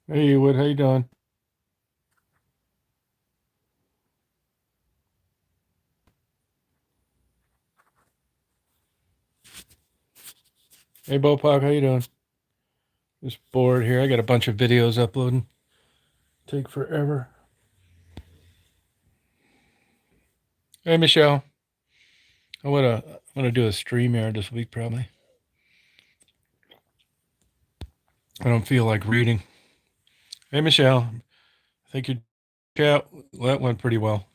Hey, Wood, how you doing? Hey, Bopak, how you doing? Just bored here. I got a bunch of videos uploading. Take forever. Hey, Michelle. I wanna do a stream here this week probably. I don't feel like reading. Hey, Michelle. I think your chat that went pretty well.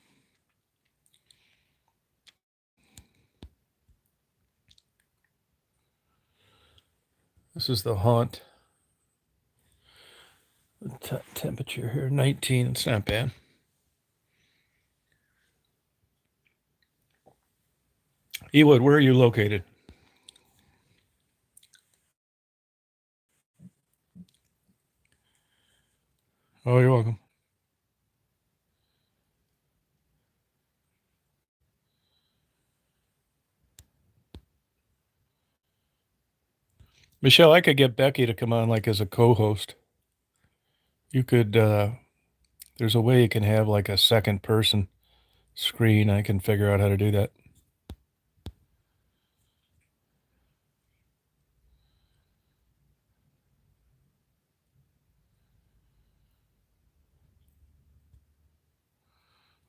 This is the haunt. The temperature here, 19. It's not bad. Ewood, where are you located? Oh, you're welcome. Michelle, I could get Becky to come on like as a co-host. You could there's a way you can have like a second person screen. I can figure out how to do that.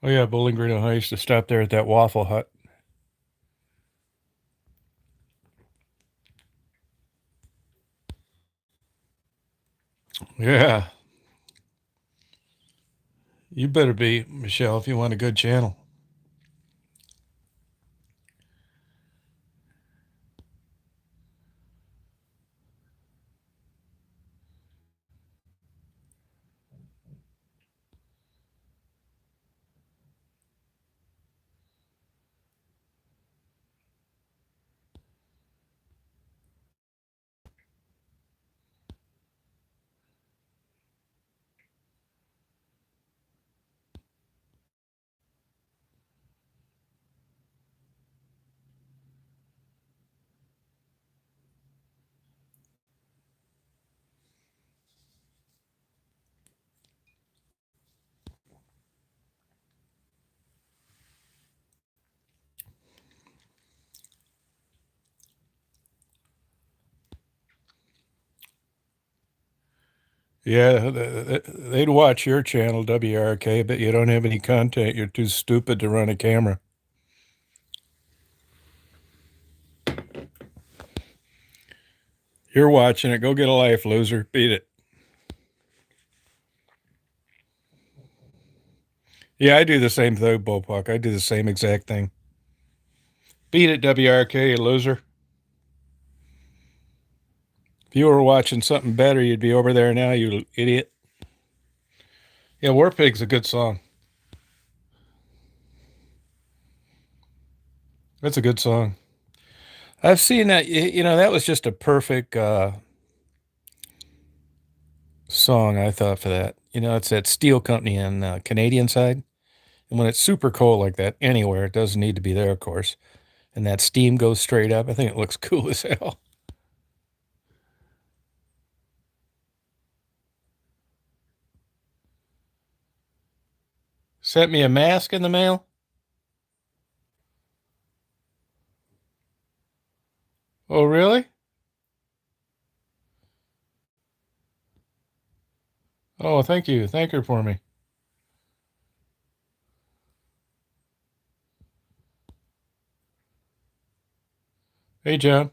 Oh yeah, Bowling Green, Ohio. I used to stop there at that Waffle Hut. Yeah, you better be, Michelle, if you want a good channel. Yeah, they'd watch your channel, WRK, but you don't have any content. You're too stupid to run a camera. You're watching it. Go get a life, loser. Beat it. Yeah, I do the same thing, Bullpuck. I do the same exact thing. Beat it, WRK, you loser. If you were watching something better, you'd be over there now, you idiot. Yeah, War Pig's a good song. That's a good song. I've seen that. That was just a perfect song, I thought, for that. It's that steel company on Canadian side. And when it's super cold like that, anywhere, it doesn't need to be there, of course. And that steam goes straight up. I think it looks cool as hell. Sent me a mask in the mail. Oh, really? Oh, thank you. Thank her for me. Hey, John.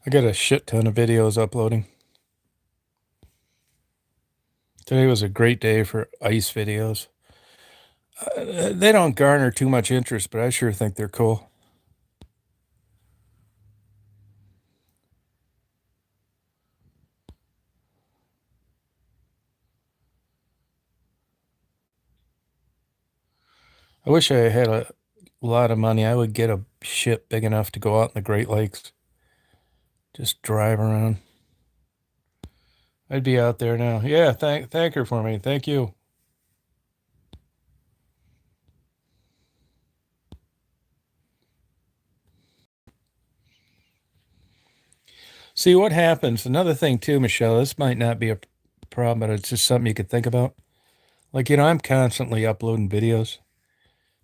I got a shit ton of videos uploading. Today was a great day for ice videos. They don't garner too much interest, but I sure think they're cool. I wish I had a lot of money. I would get a ship big enough to go out in the Great Lakes, just drive around. I'd be out there now. Yeah, thank her for me. Thank you. See what happens. Another thing too, Michelle, this might not be a problem, but it's just something you could think about. Like, I'm constantly uploading videos.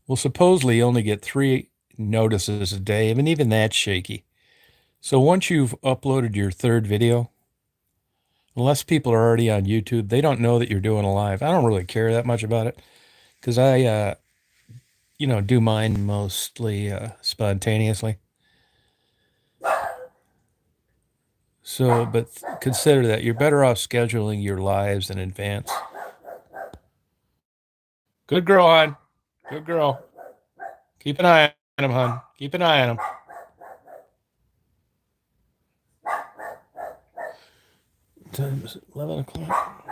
Well, supposedly you only get 3 notices a day, and even that's shaky. So once you've uploaded your third video, unless people are already on YouTube, they don't know that you're doing a live. I don't really care that much about it because I do mine mostly spontaneously. So, but consider that you're better off scheduling your lives in advance. Good girl, hon. Good girl. Keep an eye on him, hon. Keep an eye on him. Time's 11 o'clock.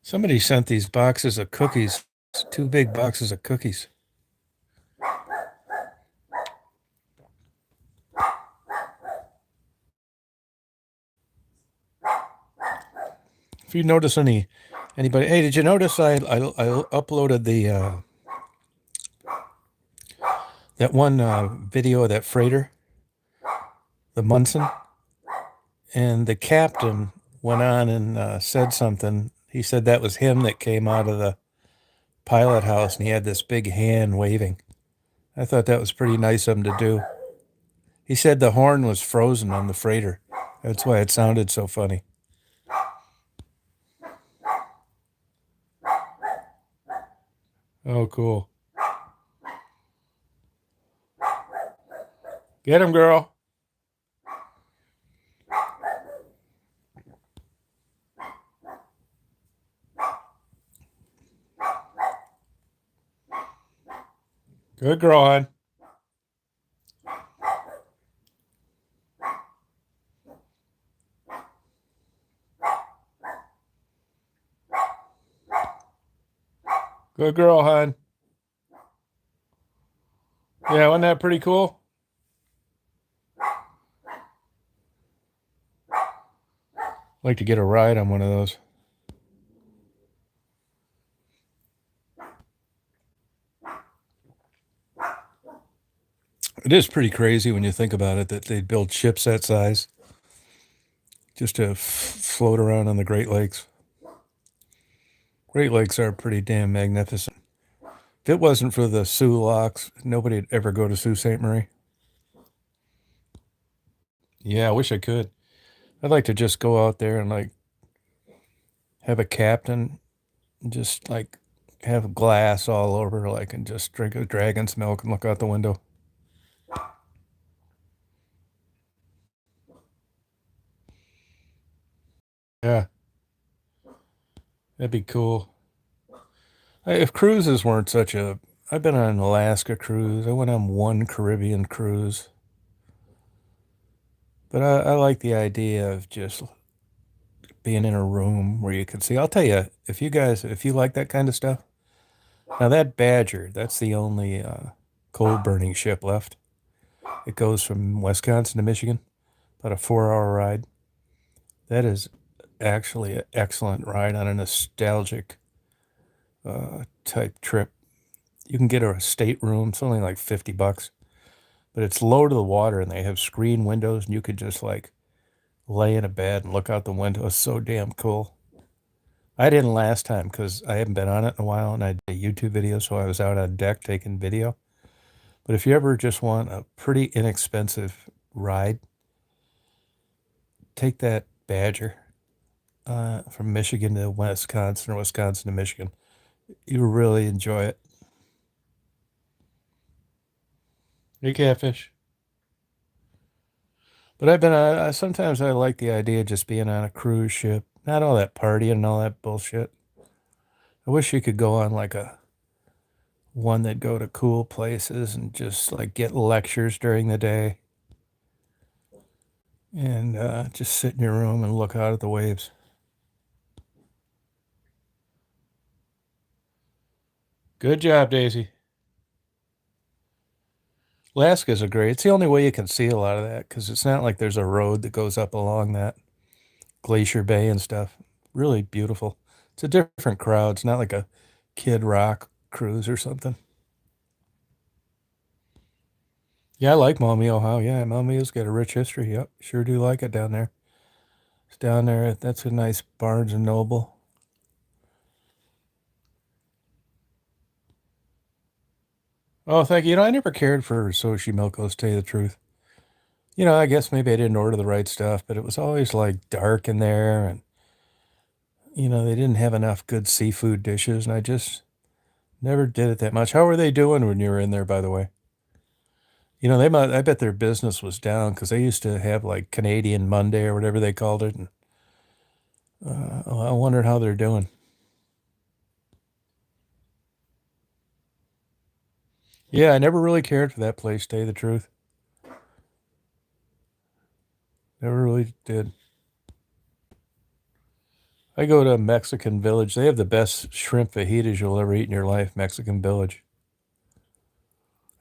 Somebody sent these boxes of cookies, 2 big boxes of cookies. If you notice anybody, hey, did you notice I uploaded the that one video of that freighter, the Munson, and the captain went on and said something. He said that was him that came out of the pilot house, and he had this big hand waving. I thought that was pretty nice of him to do. He said the horn was frozen on the freighter. That's why it sounded so funny. Oh, cool. Get him, girl. Good girl, hon. Good girl, hon. Yeah, wasn't that pretty cool? Like to get a ride on one of those. It is pretty crazy when you think about it that they build ships that size just to float around on the Great Lakes. Great Lakes are pretty damn magnificent. If it wasn't for the Soo locks, nobody'd ever go to Sault Ste. Marie. Yeah, I wish I could. I'd like to just go out there and like have a captain, just like have glass all over, like, and just drink a dragon's milk and look out the window. Yeah, that'd be cool. If cruises weren't such a, I've been on an Alaska cruise. I went on one Caribbean cruise, but I like the idea of just being in a room where you can see. I'll tell you, if you like that kind of stuff, now that Badger, that's the only coal burning ship left. It goes from Wisconsin to Michigan, about a 4 hour ride. That is actually an excellent ride on a nostalgic type trip. You can get a stateroom. It's only like $50, but it's low to the water and they have screen windows and you could just like lay in a bed and look out the window. It's so damn cool. I didn't last time because I haven't been on it in a while and I did a YouTube video, so I was out on deck taking video. But if you ever just want a pretty inexpensive ride, take that Badger from Michigan to Wisconsin or Wisconsin to Michigan. You really enjoy it. You catfish. But sometimes I like the idea of just being on a cruise ship, not all that partying and all that bullshit. I wish you could go on like a one that go to cool places and just like get lectures during the day and just sit in your room and look out at the waves. Good job, Daisy. Alaska's a great. It's the only way you can see a lot of that because it's not like there's a road that goes up along that Glacier Bay and stuff. Really beautiful. It's a different crowd. It's not like a Kid Rock cruise or something. Yeah, I like Maumee, Ohio. Yeah, Maumee's got a rich history. Yep, sure do like it down there. It's down there. That's a nice Barnes and Noble. Oh, thank you. I never cared for Sochi Milkos, to tell you the truth. I guess maybe I didn't order the right stuff, but it was always like dark in there, and they didn't have enough good seafood dishes, and I just never did it that much. How were they doing when you were in there, by the way? They might. I bet their business was down because they used to have like Canadian Monday or whatever they called it, and I wondered how they're doing. Yeah, I never really cared for that place, to tell you the truth. Never really did. I go to Mexican Village. They have the best shrimp fajitas you'll ever eat in your life, Mexican Village.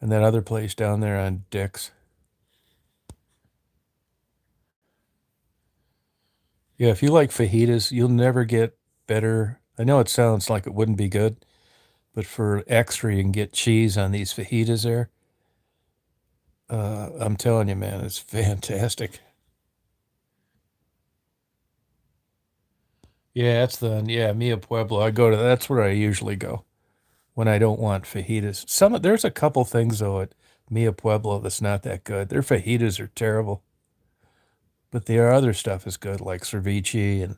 And that other place down there on Dix. Yeah, if you like fajitas, you'll never get better. I know it sounds like it wouldn't be good, but for extra, you can get cheese on these fajitas there. I'm telling you, man, it's fantastic. Yeah, yeah, Mia Pueblo. That's where I usually go when I don't want fajitas. There's a couple things though at Mia Pueblo that's not that good. Their fajitas are terrible, but their other stuff is good, like ceviche and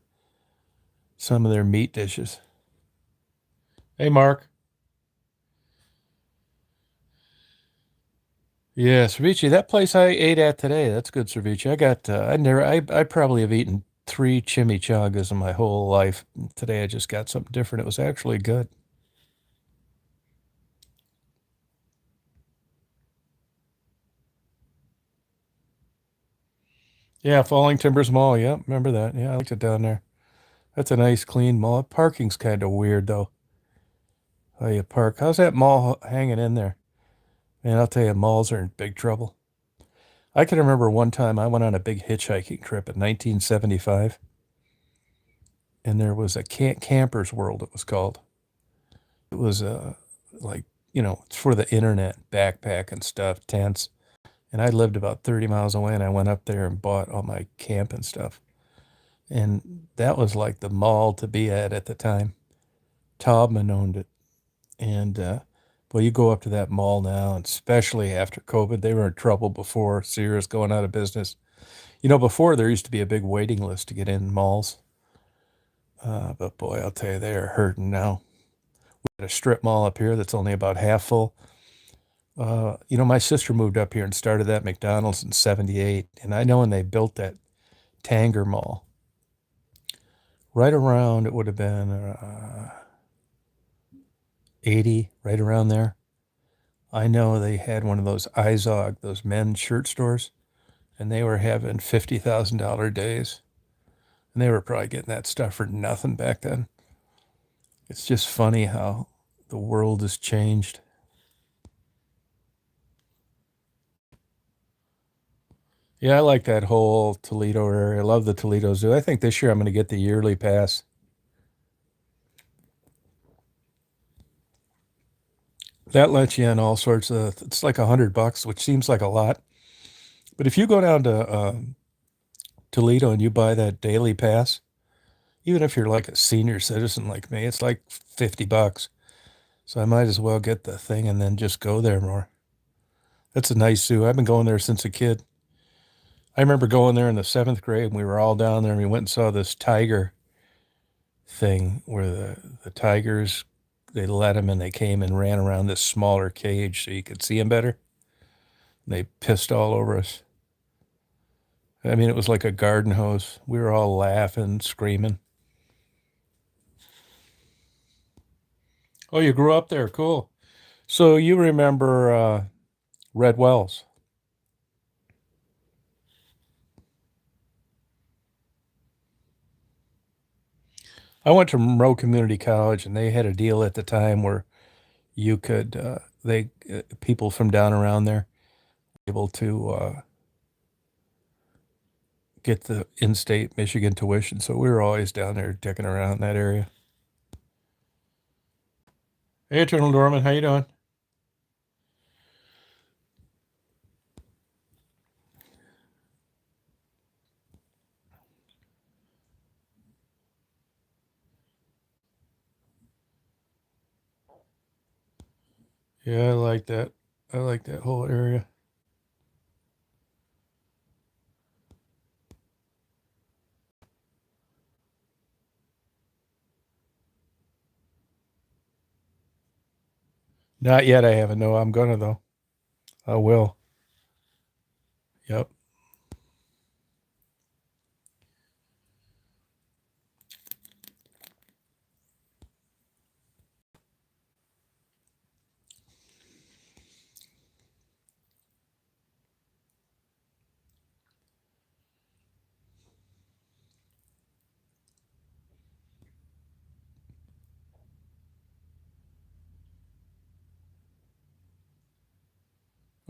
some of their meat dishes. Hey, Mark. Yeah, ceviche. That place I ate at today, that's good ceviche. I probably have eaten three chimichangas in my whole life. Today I just got something different. It was actually good. Yeah, Falling Timbers Mall. Yeah, remember that. Yeah, I liked it down there. That's a nice, clean mall. Parking's kind of weird though. How you park? How's that mall hanging in there? Man, I'll tell you, malls are in big trouble. I can remember one time I went on a big hitchhiking trip in 1975, and there was a Campers World, it was called. It was like, it's for the internet, backpack and stuff, tents. And I lived about 30 miles away, and I went up there and bought all my camping stuff. And that was like the mall to be at the time. Taubman owned it. And well, you go up to that mall now, and especially after COVID, they were in trouble before Sears going out of business. Before there used to be a big waiting list to get in malls. But boy, I'll tell you, they are hurting now. We got a strip mall up here that's only about half full. My sister moved up here and started that McDonald's in '78, and I know when they built that Tanger Mall, right around it would have been 80, right around there. I know they had one of those Izog, those men's shirt stores, and they were having $50,000 days, and they were probably getting that stuff for nothing back then. It's just funny how the world has changed. Yeah, I like that whole Toledo area. I love the Toledo Zoo. I think this year I'm going to get the yearly pass. That lets you in all sorts of. It's like $100, which seems like a lot. But if you go down to Toledo and you buy that daily pass, even if you're like a senior citizen like me, it's like $50. So I might as well get the thing and then just go there more. That's a nice zoo. I've been going there since a kid. I remember going there in the seventh grade and we were all down there and we went and saw this tiger thing where the tigers, they let them and they came and ran around this smaller cage so you could see them better. And they pissed all over us. I mean, it was like a garden hose. We were all laughing, screaming. Oh, you grew up there. Cool. So you remember Red Wells? I went to Monroe Community College, and they had a deal at the time where you could people from down around there able to get the in-state Michigan tuition. So we were always down there dicking around in that area. Hey, Eternal Dorman, how you doing? Yeah, I like that. I like that whole area. Not yet. I haven't. No, I'm gonna though. I will. Yep.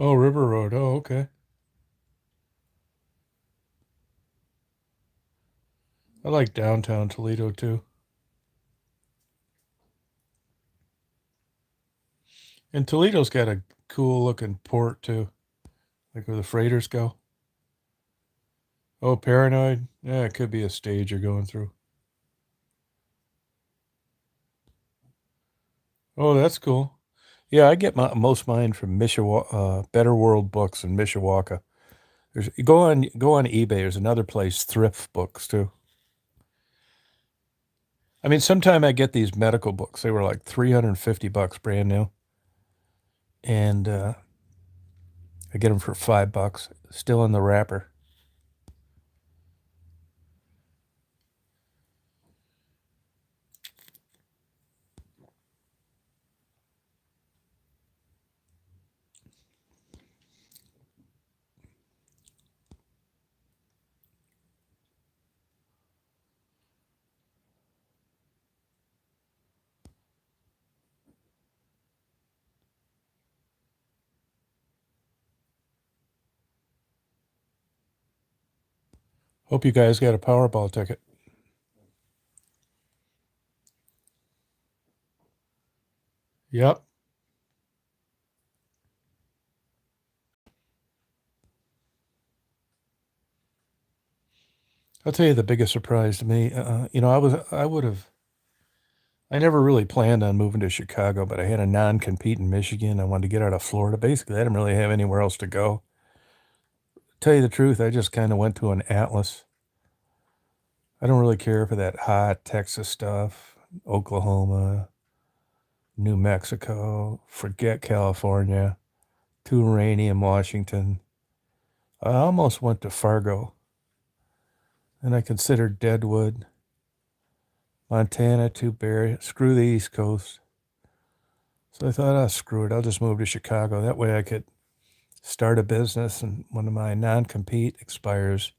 Oh, River Road. Oh, okay. I like downtown Toledo too. And Toledo's got a cool looking port too, like where the freighters go. Oh, Paranoid. Yeah, it could be a stage you're going through. Oh, that's cool. Yeah, I get most mine from Mishawaka, Better World Books in Mishawaka. There's go on eBay. There's another place, Thrift Books too. I mean, sometime I get these medical books. They were like $350 brand new, and I get them for $5, still in the wrapper. Hope you guys got a Powerball ticket. Yep. I'll tell you the biggest surprise to me. I never really planned on moving to Chicago, but I had a non-compete in Michigan. I wanted to get out of Florida. Basically, I didn't really have anywhere else to go. Tell you the truth, I just kind of went to an atlas. I don't really care for that hot Texas stuff, Oklahoma, New Mexico, forget California, too rainy in Washington. I almost went to Fargo, and I considered Deadwood, Montana, too bare. Screw the East Coast. So I thought, oh, screw it. I'll just move to Chicago. That way I could start a business, and when my non-compete expires,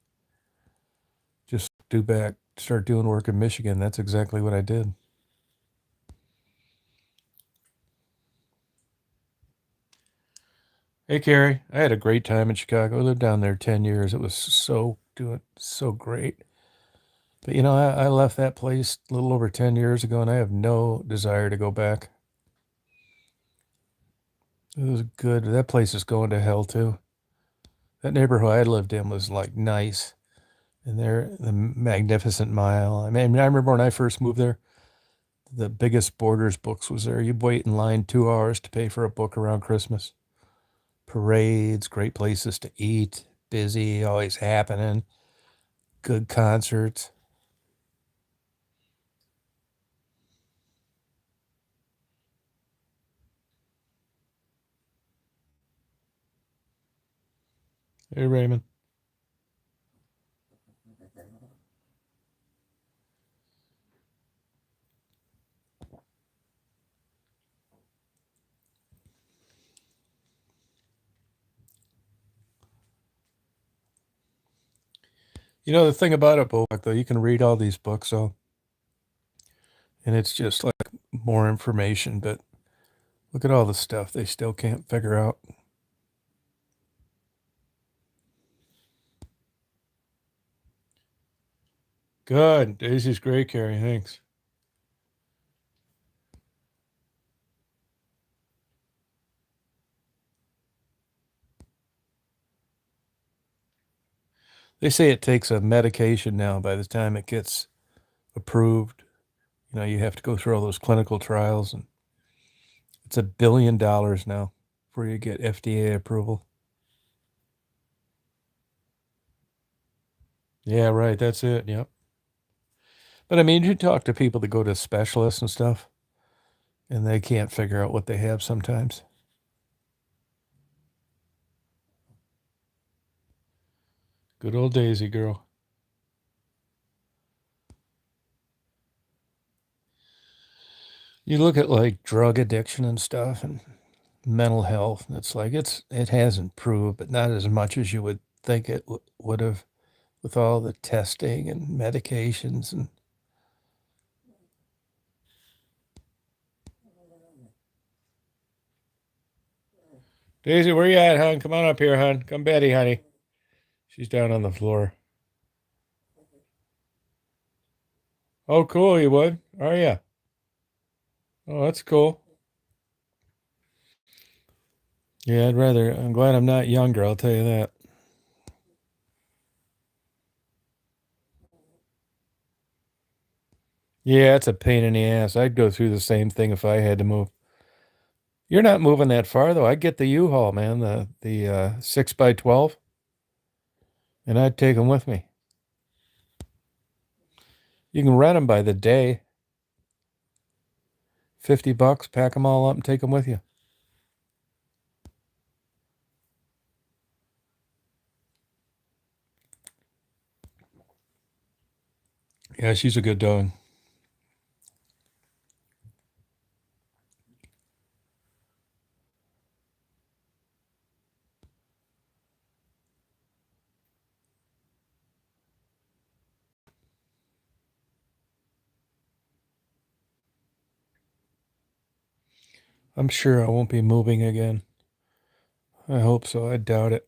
just start doing work in Michigan. That's exactly what I did. Hey, Carrie, I had a great time in Chicago. I lived down there 10 years. It was doing so great. But I left that place a little over 10 years ago, and I have no desire to go back. It was good. That place is going to hell too. That neighborhood I lived in was like nice. And there, the Magnificent Mile. I remember when I first moved there, the biggest Borders books was there. You'd wait in line 2 hours to pay for a book around Christmas. Parades, great places to eat, busy, always happening, good concerts. Hey, Raymond. The thing about it, Bobak, though, you can read all these books, though, and it's just like more information, but look at all the stuff they still can't figure out. Good. Daisy's great, Carrie. Thanks. They say it takes a medication now by the time it gets approved. You have to go through all those clinical trials, and It's $1 billion now before you get FDA approval. Yeah, right. That's it. Yep. But I mean, you talk to people that go to specialists and stuff, and they can't figure out what they have sometimes. Good old Daisy girl. You look at like drug addiction and stuff and mental health, and it's like it has improved, but not as much as you would think it would have with all the testing and medications and Daisy, where you at, hon? Come on up here, hon. Come Betty, honey. She's down on the floor. Oh, cool, you would? Are you? Oh, that's cool. Yeah, I'm glad I'm not younger, I'll tell you that. Yeah, it's a pain in the ass. I'd go through the same thing if I had to move. You're not moving that far though. I'd get the U-Haul, man, the 6x12, and I'd take them with me. You can rent them by the day. $50, pack them all up and take them with you. Yeah, she's a good dog. I'm sure I won't be moving again. I hope so. I doubt it.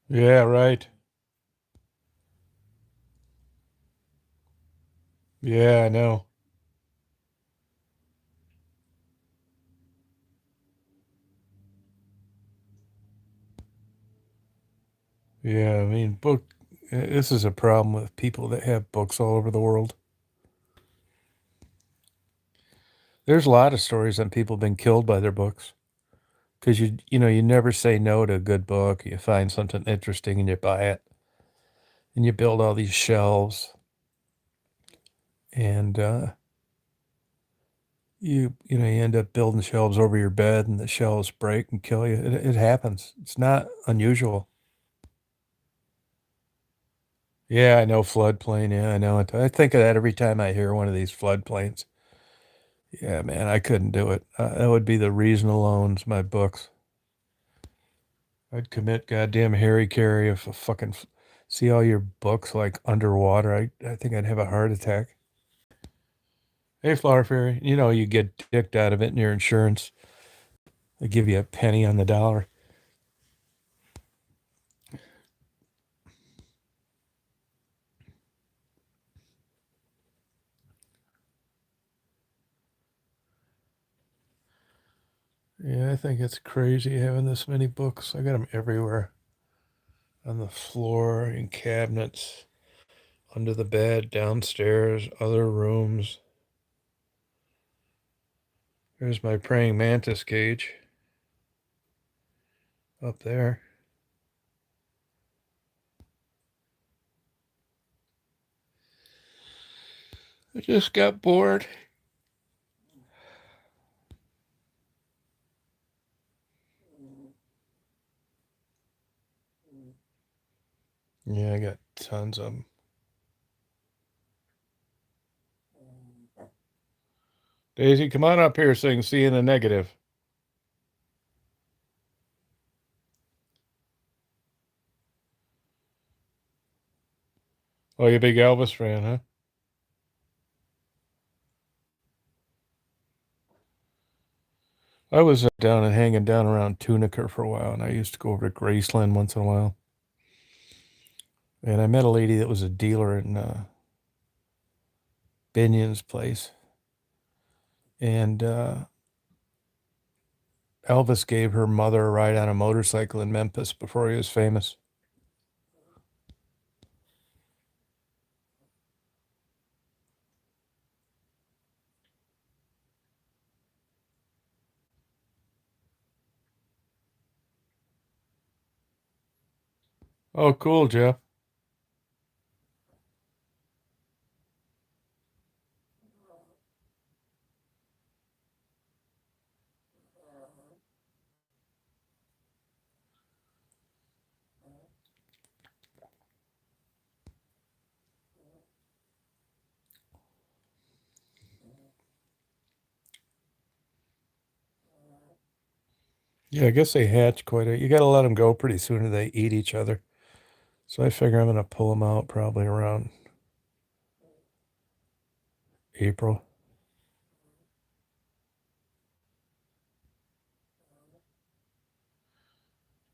Yeah, right. Yeah, I know. Yeah, I mean, this is a problem with people that have books all over the world. There's a lot of stories on people being killed by their books because you never say no to a good book. You find something interesting and you buy it, and you build all these shelves, and you end up building shelves over your bed, and the shelves break and kill you. It happens. It's not unusual. Yeah, I know floodplain. Yeah, I know it. I think of that every time I hear one of these floodplains. Yeah, man, I couldn't do it. That would be the reason alone is my books. I'd commit goddamn Harry Carey if a fucking see all your books like underwater. I think I'd have a heart attack. Hey, Flower Fairy, you get dicked out of it in your insurance. They give you a penny on the dollar. Yeah, I think it's crazy having this many books. I got them everywhere. On the floor, in cabinets, under the bed, downstairs, other rooms. There's my praying mantis cage up there. I just got bored. Yeah, I got tons of them. Daisy, come on up here so you can see in the negative. Oh, you a big Elvis fan, huh? I was down and hanging down around Tunica for a while, and I used to go over to Graceland once in a while. And I met a lady that was a dealer in Binion's place. And Elvis gave her mother a ride on a motorcycle in Memphis before he was famous. Oh, cool, Jeff. Yeah, I guess they hatch quite a. You got to let them go pretty soon, or they eat each other. So I figure I'm gonna pull them out probably around April.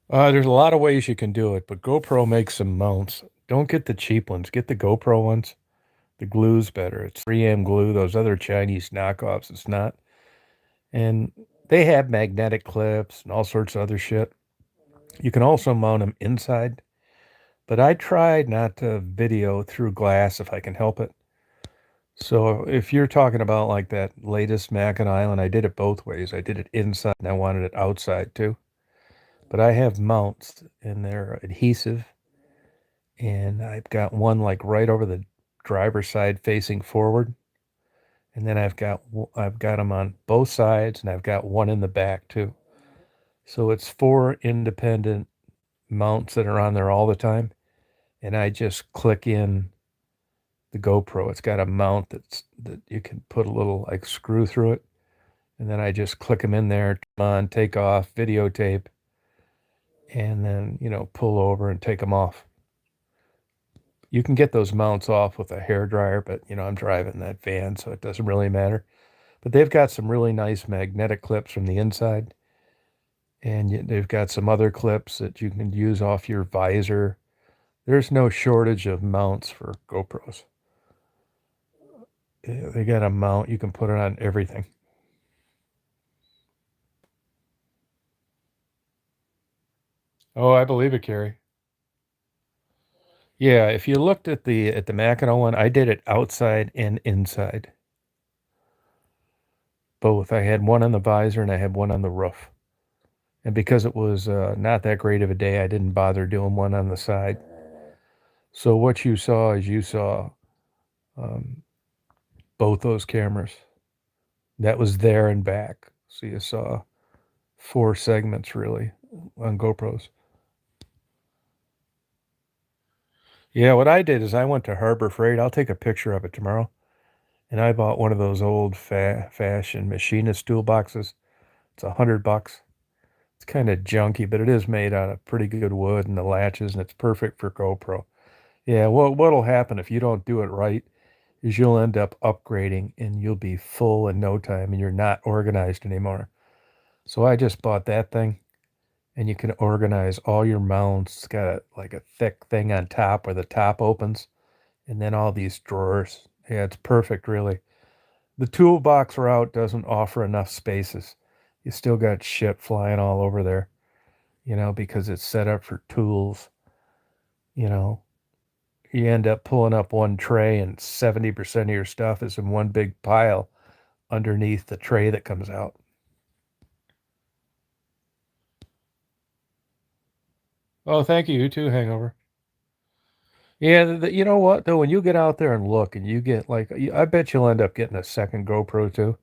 There's a lot of ways you can do it, but GoPro makes some mounts. Don't get the cheap ones. Get the GoPro ones. The glue's better. It's 3M glue. Those other Chinese knockoffs, it's not. And they have magnetic clips and all sorts of other shit. You can also mount them inside, but I tried not to video through glass if I can help it. So if you're talking about like that latest Mackinac Island, I did it both ways. I did it inside and I wanted it outside too. But I have mounts and they're adhesive, and I've got one like right over the driver's side facing forward, and then I've got them on both sides, and I've got one in the back too. So it's four independent mounts that are on there all the time, and I just click in the GoPro. It's got a mount that you can put a little like screw through it, and then I just click them in there, turn on, take off, videotape, and then pull over and take them off. You can get those mounts off with a hair dryer, but I'm driving that van, so it doesn't really matter. But they've got some really nice magnetic clips from the inside, and they've got some other clips that you can use off your visor. There's no shortage of mounts for GoPros. They got a mount, you can put it on everything. Oh, I believe it, Carrie. Yeah, if you looked at the Mackinac one, I did it outside and inside. Both. I had one on the visor and I had one on the roof. And because it was not that great of a day, I didn't bother doing one on the side. So what you saw is you saw um, both those cameras. That was there and back. So you saw four segments really on GoPros. Yeah, what I did is I went to Harbor Freight. I'll take a picture of it tomorrow. And I bought one of those old fashioned machinist toolboxes. It's $100. It's kind of junky, but it is made out of pretty good wood and the latches, and it's perfect for GoPro. Yeah, well, what'll happen if you don't do it right is you'll end up upgrading and you'll be full in no time and you're not organized anymore. So I just bought that thing, and you can organize all your mounts. It's got like a thick thing on top where the top opens, and then all these drawers. Yeah, it's perfect, really. The toolbox route doesn't offer enough spaces. You still got shit flying all over there, because it's set up for tools. You know, you end up pulling up one tray and 70% of your stuff is in one big pile underneath the tray that comes out. Oh, thank you. You too, Hangover. Yeah, you know what though? When you get out there and look, and you get like, I bet you'll end up getting a second GoPro too.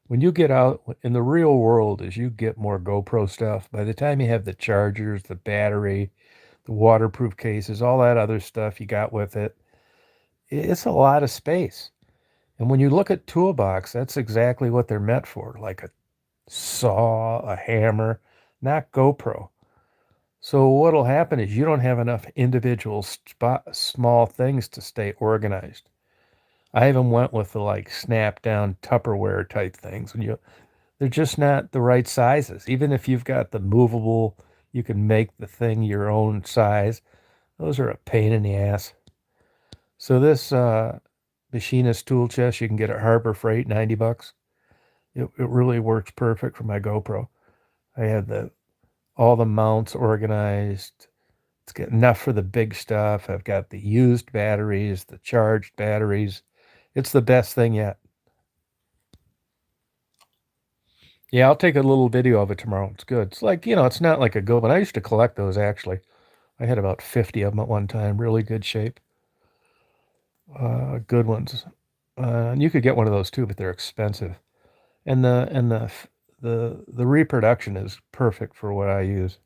When you get out in the real world, as you get more GoPro stuff, by the time you have the chargers, the battery, the waterproof cases, all that other stuff you got with it, it's a lot of space. And when you look at toolbox, that's exactly what they're meant for, like a saw, a hammer, not GoPro. So what'll happen is you don't have enough individual small things to stay organized. I even went with the like snap down Tupperware type things, and they're just not the right sizes. Even if you've got the movable, you can make the thing your own size. Those are a pain in the ass. So this machinist tool chest you can get at Harbor Freight, $90. It really works perfect for my GoPro. I had all the mounts organized. It's got enough for the big stuff. I've got the used batteries, the charged batteries. It's the best thing yet. Yeah, I'll take a little video of it tomorrow. It's good. It's like, it's not like a good one. I used to collect those actually. I had about 50 of them at one time, really good shape. Good ones. And you could get one of those too, but they're expensive. And the reproduction is perfect for what I use.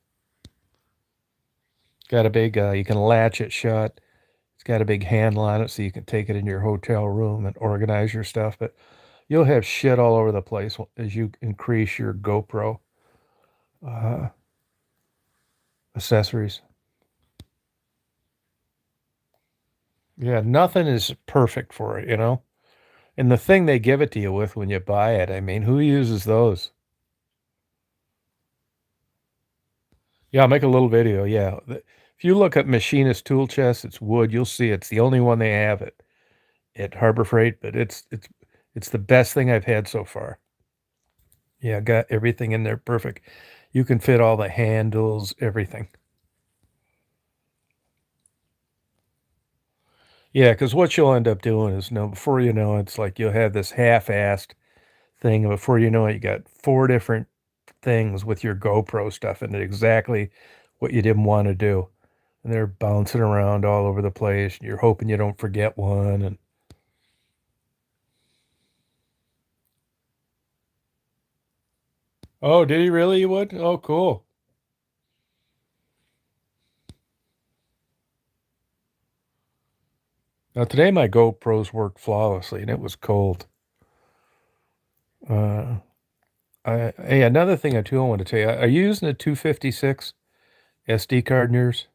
Got a big, you can latch it shut. It's got a big handle on it so you can take it in your hotel room and organize your stuff. But you'll have shit all over the place as you increase your GoPro uh, accessories. Yeah, nothing is perfect for it. And the thing they give it to you with when you buy it, I mean, who uses those? Yeah, I'll make a little video. Yeah. If you look at machinist tool chest, it's wood. You'll see it's the only one they have at Harbor Freight, but it's the best thing I've had so far. Yeah, got everything in there perfect. You can fit all the handles, everything. Yeah, because what you'll end up doing is, before you know it, it's like you'll have this half-assed thing, and before you know it, you got four different things with your GoPro stuff and exactly what you didn't want to do. And they're bouncing around all over the place. And you're hoping you don't forget one. And oh, did he really? You would? Oh, cool. Now today my GoPros worked flawlessly, and it was cold. Uh, hey, another thing I too I want to tell you, are you using a 256 SD card in yours?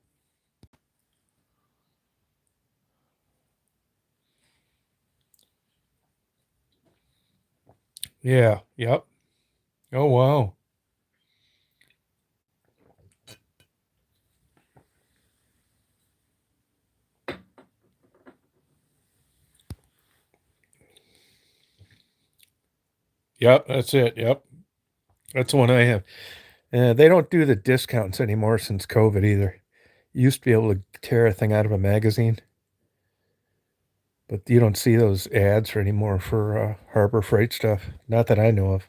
Yeah. Yep. Oh wow. Yep. That's it. Yep. That's the one I have. They don't do the discounts anymore since COVID either. You used to be able to tear a thing out of a magazine, but you don't see those ads for anymore for Harbor Freight stuff. Not that I know of.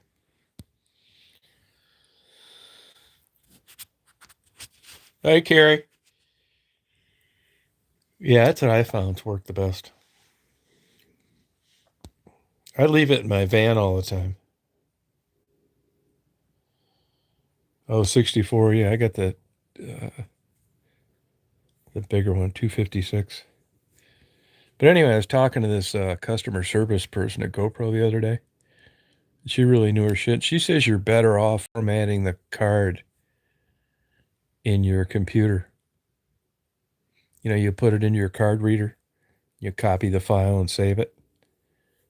Hey, Carrie. Yeah, that's what I found's worked the best. I leave it in my van all the time. Oh, 64. Yeah, I got the bigger one, 256. But anyway, I was talking to this customer service person at GoPro the other day. She really knew her shit. She says you're better off formatting the card in your computer. You put it into your card reader, you copy the file and save it.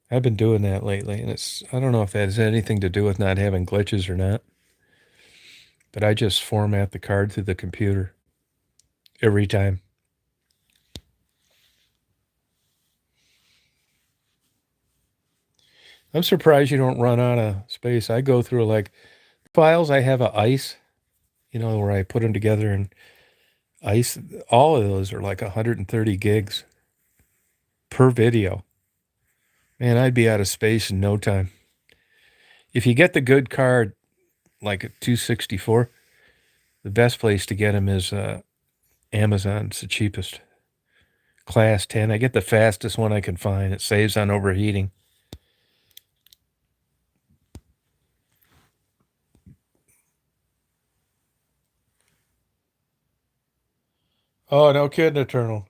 I've been doing that lately, and I don't know if that has anything to do with not having glitches or not, but I just format the card through the computer every time. I'm surprised you don't run out of space. I go through like files I have a ice, where I put them together in ice. All of those are like 130 gigs per video. Man, I'd be out of space in no time. If you get the good card, like a 264, the best place to get them is Amazon. It's the cheapest. Class 10. I get the fastest one I can find. It saves on overheating. Oh, no kidding, Eternal.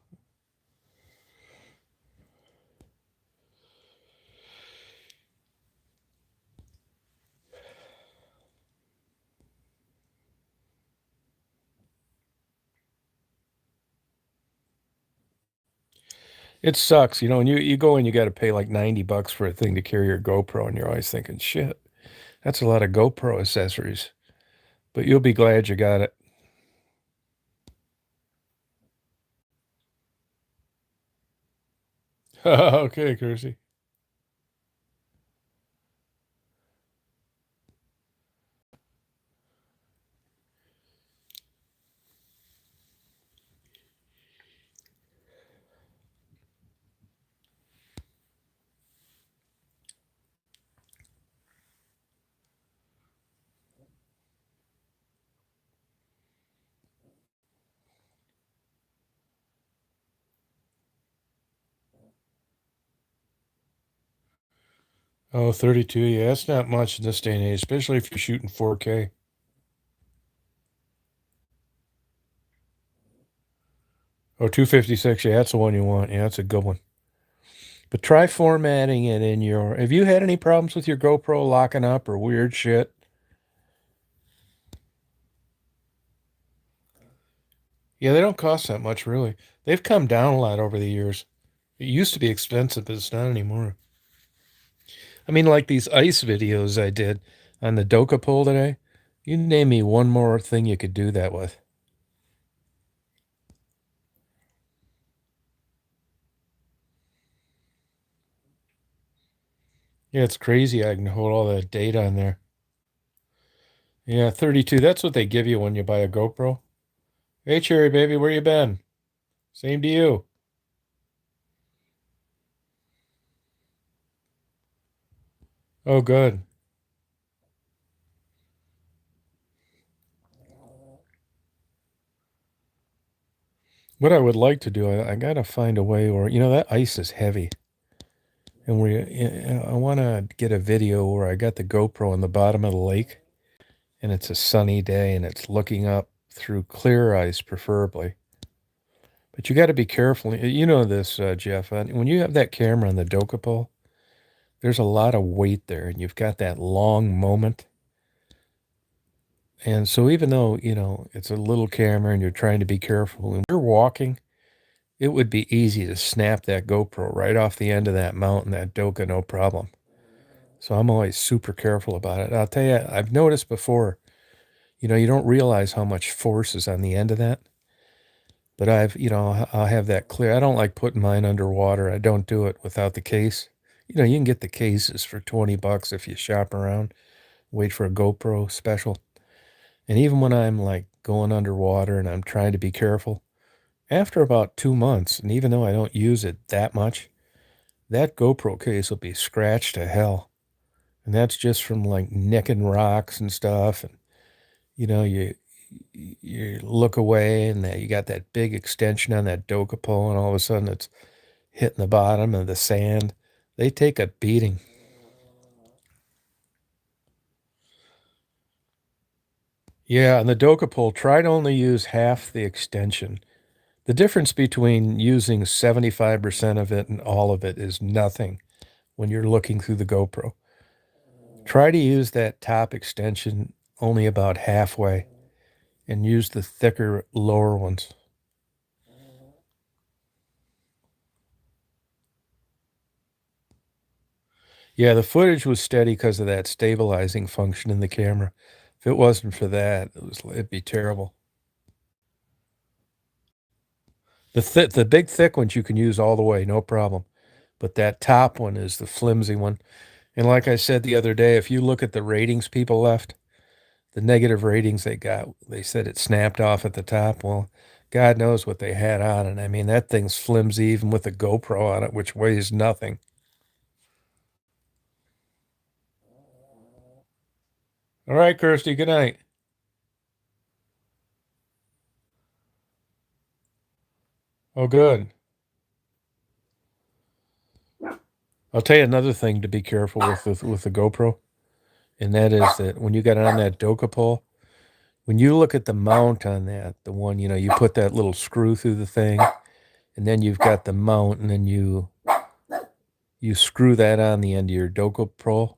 It sucks, and you go and you got to pay like 90 bucks for a thing to carry your GoPro, and you're always thinking, shit, that's a lot of GoPro accessories. But you'll be glad you got it. Okay, Kersey. Oh, 32. Yeah, that's not much in this day and age, especially if you're shooting 4K. Oh, 256. Yeah, that's the one you want. Yeah, that's a good one. But try formatting it in your. Have you had any problems with your GoPro locking up or weird shit? Yeah, they don't cost that much, really. They've come down a lot over the years. It used to be expensive, but it's not anymore. I mean, like these ice videos I did on the Doka pole today. You name me one more thing you could do that with. Yeah, it's crazy. I can hold all that data on there. Yeah, 32. That's what they give you when you buy a GoPro. Hey, Cherry baby, where you been? Same to you. Oh, good. What I would like to do, I gotta find a way, or that ice is heavy, and I want to get a video where I got the GoPro on the bottom of the lake, and it's a sunny day, and it's looking up through clear ice, preferably. But you got to be careful. You know this, Jeff. When you have that camera on the Doka pole, there's a lot of weight there, and you've got that long moment. And so, even though it's a little camera, and you're trying to be careful, when you're walking, it would be easy to snap that GoPro right off the end of that mountain, that Doka, no problem. So I'm always super careful about it. I'll tell you, I've noticed before, you don't realize how much force is on the end of that. But I'll have that clear. I don't like putting mine underwater. I don't do it without the case. You can get the cases for $20 if you shop around, wait for a GoPro special. And even when I'm like going underwater and I'm trying to be careful, after about 2 months, and even though I don't use it that much, that GoPro case will be scratched to hell. And that's just from like nicking rocks and stuff. And you look away and you got that big extension on that Doka pole, and all of a sudden it's hitting the bottom of the sand. They take a beating. Yeah, and the Doka pole, try to only use half the extension. The difference between using 75% of it and all of it is nothing when you're looking through the GoPro. Try to use that top extension only about halfway and use the thicker lower ones. Yeah, the footage was steady because of that stabilizing function in the camera. If it wasn't for that, it'd be terrible. The big thick ones you can use all the way, no problem. But that top one is the flimsy one. And like I said the other day, if you look at the ratings people left, the negative ratings they got, they said it snapped off at the top. Well, God knows what they had on it. I mean, that thing's flimsy even with a GoPro on it, which weighs nothing. All right, Kirsty, good night. Oh, good. I'll tell you another thing to be careful with the GoPro, and that is that when you got it on that Doka pole, when you look at the mount on that, the one, you put that little screw through the thing, and then you've got the mount, and then you screw that on the end of your Doka pole.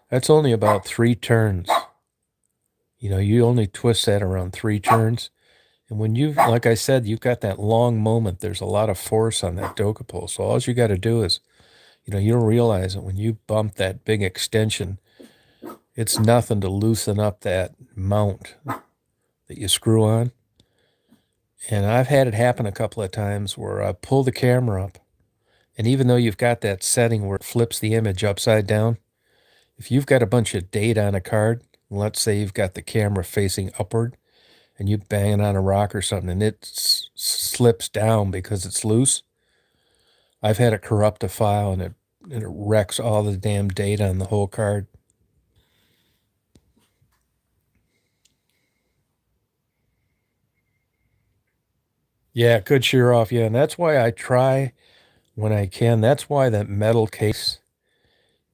That's only about 3 turns. You only twist that around 3 turns. And when like I said, you've got that long moment, there's a lot of force on that Doka pole. So all you got to do is, you don't realize it when you bump that big extension, it's nothing to loosen up that mount that you screw on. And I've had it happen a couple of times where I pull the camera up, and even though you've got that setting where it flips the image upside down, if you've got a bunch of data on a card, let's say you've got the camera facing upward, and you bang it on a rock or something, and it slips down because it's loose, I've had it corrupt a file, and it wrecks all the damn data on the whole card. Yeah, it could shear off. Yeah, and that's why I try when I can. That's why that metal case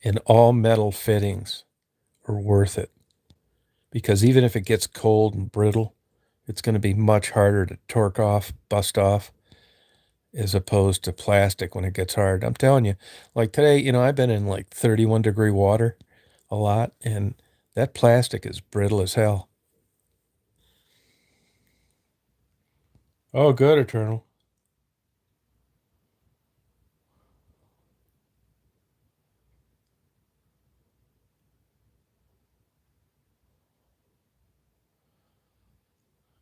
And all metal fittings are worth it because even if it gets cold and brittle, it's going to be much harder to torque off, bust off, as opposed to plastic when it gets hard. I'm telling you, like today, I've been in like 31-degree water a lot, and that plastic is brittle as hell. Oh, good, Eternal.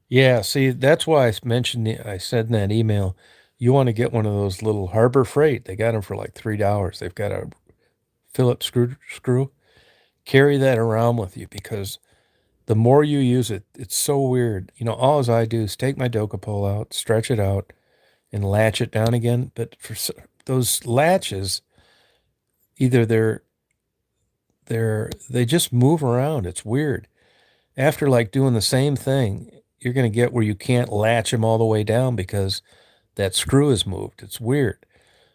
Yeah, see, that's why I said in that email, you want to get one of those little Harbor Freight. They got them for like $3. They've got a Phillips screw. Carry that around with you because the more you use it, it's so weird. All I do is take my Doka pole out, stretch it out, and latch it down again. But those latches, either they just move around. It's weird. After like doing the same thing, you're going to get where you can't latch them all the way down because that screw is moved. It's weird.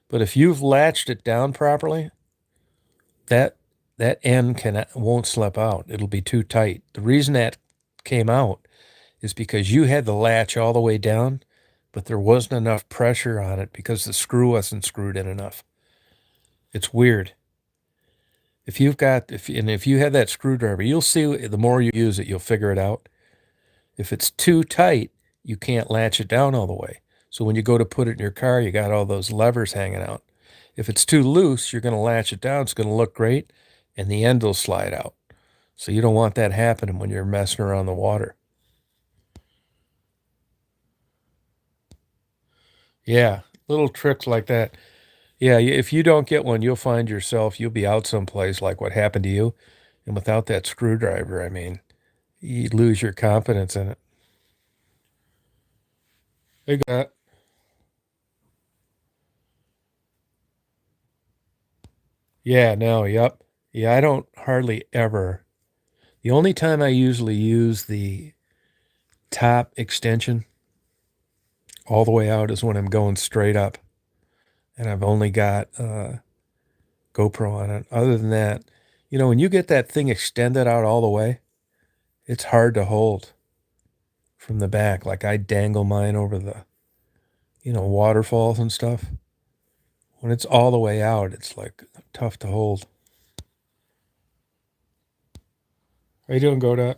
But if you've latched it down properly, that that end can won't slip out. It'll be too tight. The reason that came out is because you had the latch all the way down, but there wasn't enough pressure on it because the screw wasn't screwed in enough. It's weird. If you have that screwdriver, you'll see the more you use it, you'll figure it out. If it's too tight, you can't latch it down all the way. So when you go to put it in your car, you got all those levers hanging out. If it's too loose, you're going to latch it down. It's going to look great, and the end will slide out. So you don't want that happening when you're messing around the water. Yeah, little tricks like that. Yeah, if you don't get one, you'll be out someplace like what happened to you. And without that screwdriver, I mean, you lose your confidence in it. They got, yeah, no, yep. Yeah, I don't hardly ever. The only time I usually use the top extension all the way out is when I'm going straight up and I've only got GoPro on it. Other than that, when you get that thing extended out all the way, it's hard to hold from the back. Like I dangle mine over the, waterfalls and stuff. When it's all the way out, it's like tough to hold. How you doing, Godot?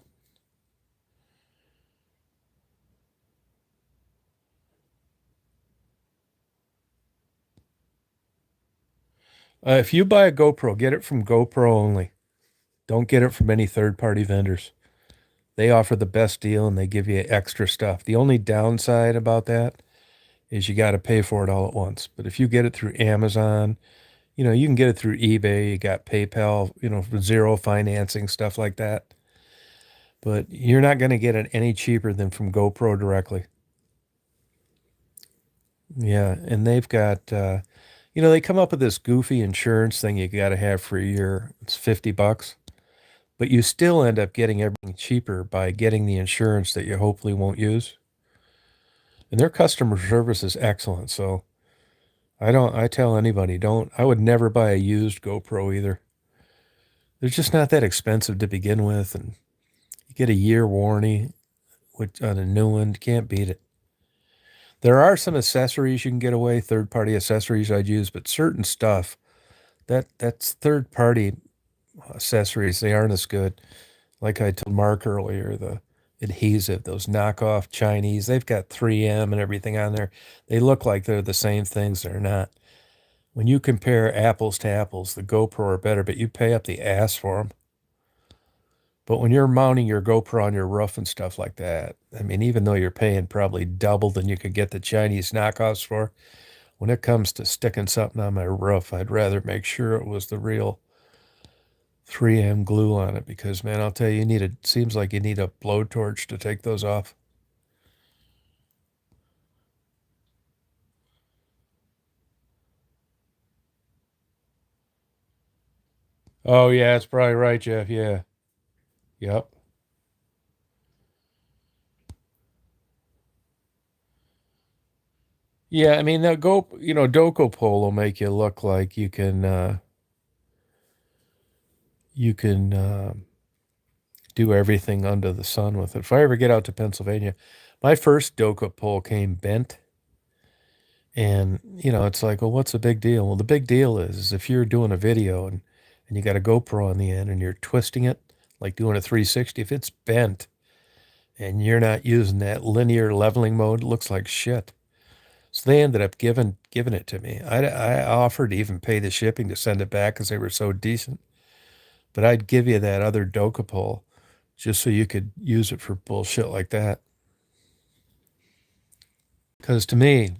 If you buy a GoPro, get it from GoPro only. Don't get it from any third-party vendors. They offer the best deal and they give you extra stuff. The only downside about that is you got to pay for it all at once. But if you get it through Amazon, you can get it through eBay. You got PayPal, zero financing, stuff like that. But you're not going to get it any cheaper than from GoPro directly. Yeah, and they've got, they come up with this goofy insurance thing you got to have for a year. It's $50, but you still end up getting everything cheaper by getting the insurance that you hopefully won't use. And their customer service is excellent. So I tell anybody, I would never buy a used GoPro either. They're just not that expensive to begin with. And you get a year warranty on a new one. You can't beat it. There are some accessories you can get away, third party accessories I'd use, but certain stuff that's third party accessories, they aren't as good. Like I told Mark earlier, the adhesive, those knockoff Chinese, they've got 3M and everything on there. They look like they're the same things. They're not. When you compare apples to apples, the GoPro are better, but you pay up the ass for them. But when you're mounting your GoPro on your roof and stuff like that, I mean, even though you're paying probably double than you could get the Chinese knockoffs for, when it comes to sticking something on my roof, I'd rather make sure it was the real 3M glue on it because, man, I'll tell you, seems like you need a blowtorch to take those off. Oh, yeah, that's probably right, Jeff. Yeah. Yep. Yeah, I mean, Doka pole will make you look like you can, you can do everything under the sun with it. If I ever get out to Pennsylvania, my first Doka pole came bent. And, it's like, well, what's the big deal? Well, the big deal is if you're doing a video and you got a GoPro on the end and you're twisting it, like doing a 360, if it's bent and you're not using that linear leveling mode, it looks like shit. So they ended up giving it to me. I offered to even pay the shipping to send it back because they were so decent. But I'd give you that other Doka pole just so you could use it for bullshit like that. Because to me,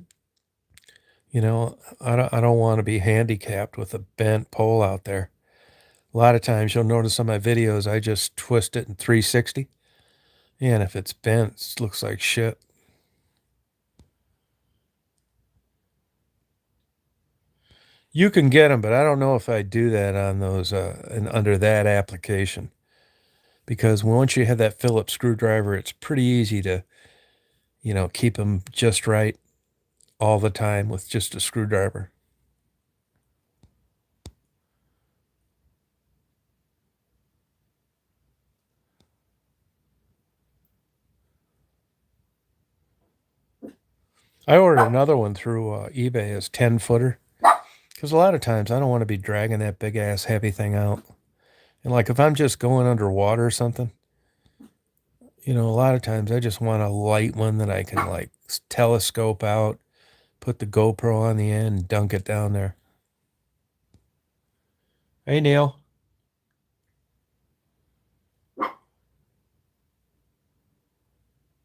I don't want to be handicapped with a bent pole out there. A lot of times you'll notice on my videos, I just twist it in 360. And if it's bent, it looks like shit. You can get them, but I don't know if I do that on those and under that application. Because once you have that Phillips screwdriver, it's pretty easy to, keep them just right all the time with just a screwdriver. I ordered another one through eBay as 10-footer. Because a lot of times I don't want to be dragging that big ass heavy thing out. And like if I'm just going underwater or something, a lot of times I just want a light one that I can like telescope out, put the GoPro on the end, and dunk it down there. Hey, Neil.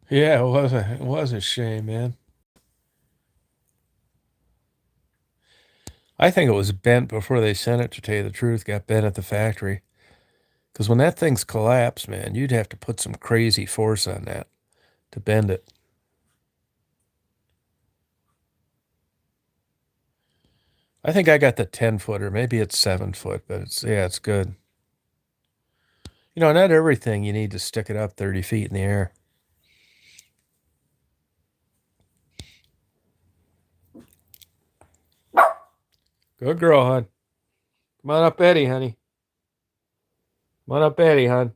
Yeah, it was a shame, man. I think it was bent before they sent it, to tell you the truth. Got bent at the factory. Because when that thing's collapsed, man, you'd have to put some crazy force on that to bend it. I think I got the 10-footer. Maybe it's 7 foot, but it's good. Not everything you need to stick it up 30 feet in the air. Good girl, hon. Come on up, Eddie, honey. Come on up, Eddie, hon.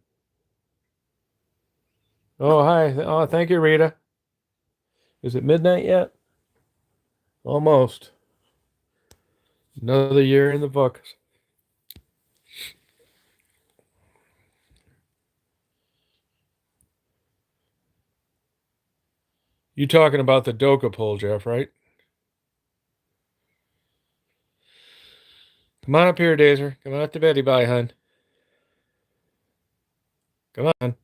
Oh, hi. Oh, thank you, Rita. Is it midnight yet? Almost. Another year in the books. You talking about the Doka pole, Jeff, right? Come on up here, Dazer. Come on up to Betty Bye, hon. Come on.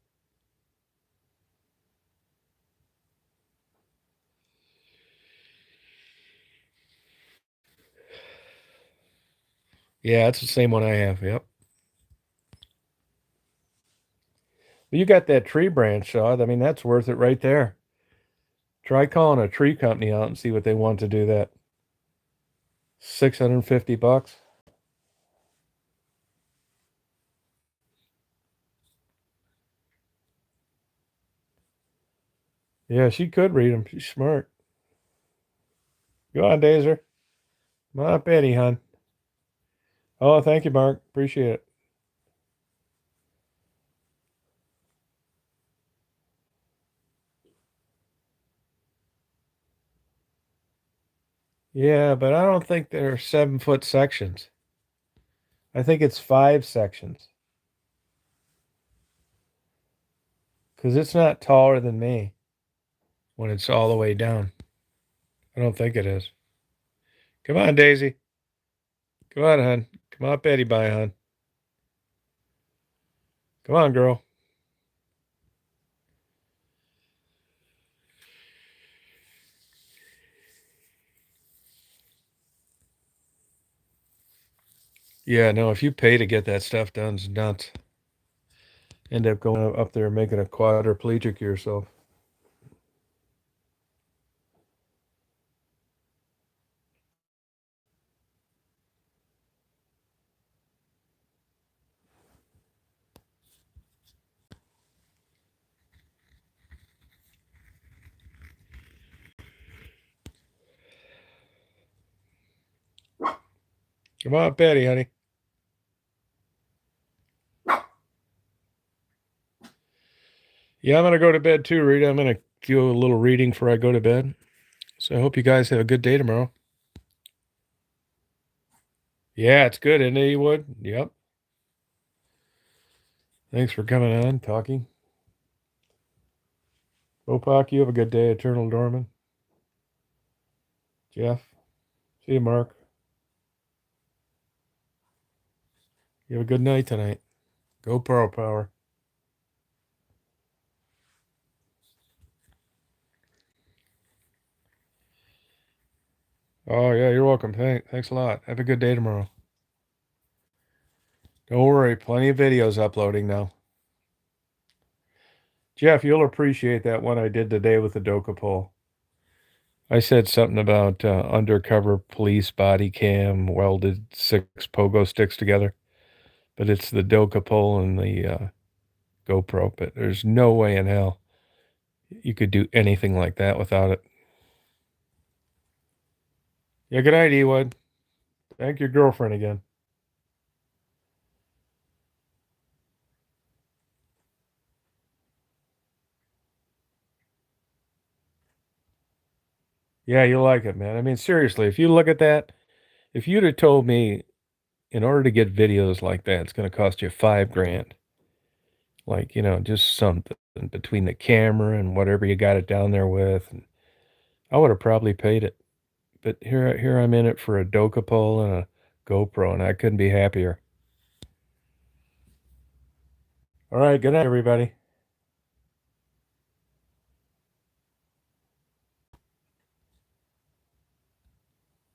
Yeah, it's the same one I have. Yep. Well, you got that tree branch shot. I mean, that's worth it right there. Try calling a tree company out and see what they want to do that. $650. Yeah, she could read them. She's smart. Go on, Dazer. Come on up, Betty, hon. Oh, thank you, Mark. Appreciate it. Yeah, but I don't think they're 7-foot sections. I think it's 5 sections because it's not taller than me when it's all the way down. I don't think it is. Come on, Daisy. Come on, hon. Come on, Betty Bye, hon. Come on, girl. Yeah, no, if you pay to get that stuff done, it's nuts. End up going up there and making a quadriplegic of yourself. Come on, Betty, honey. Yeah, I'm gonna go to bed too, Rita. I'm gonna do a little reading before I go to bed. So I hope you guys have a good day tomorrow. Yeah, it's good, isn't it, Wood? Yep. Thanks for coming on, talking. Opak, you have a good day, Eternal Dorman. Jeff. See you, Mark. You have a good night tonight. GoPro power. Oh, yeah, you're welcome. Thanks a lot. Have a good day tomorrow. Don't worry, plenty of videos uploading now. Jeff, you'll appreciate that one I did today with the Doka pole. I said something about undercover police body cam welded 6 pogo sticks together, but it's the Doka pole and the GoPro. But there's no way in hell you could do anything like that without it. Yeah, good night, Ewood. Thank your girlfriend again. Yeah, you like it, man. I mean, seriously, if you look at that, if you'd have told me in order to get videos like that, it's going to cost you $5,000, like, just something between the camera and whatever you got it down there with, and I would have probably paid it. But here I'm in it for a Doka pole and a GoPro, and I couldn't be happier. All right, good night, everybody.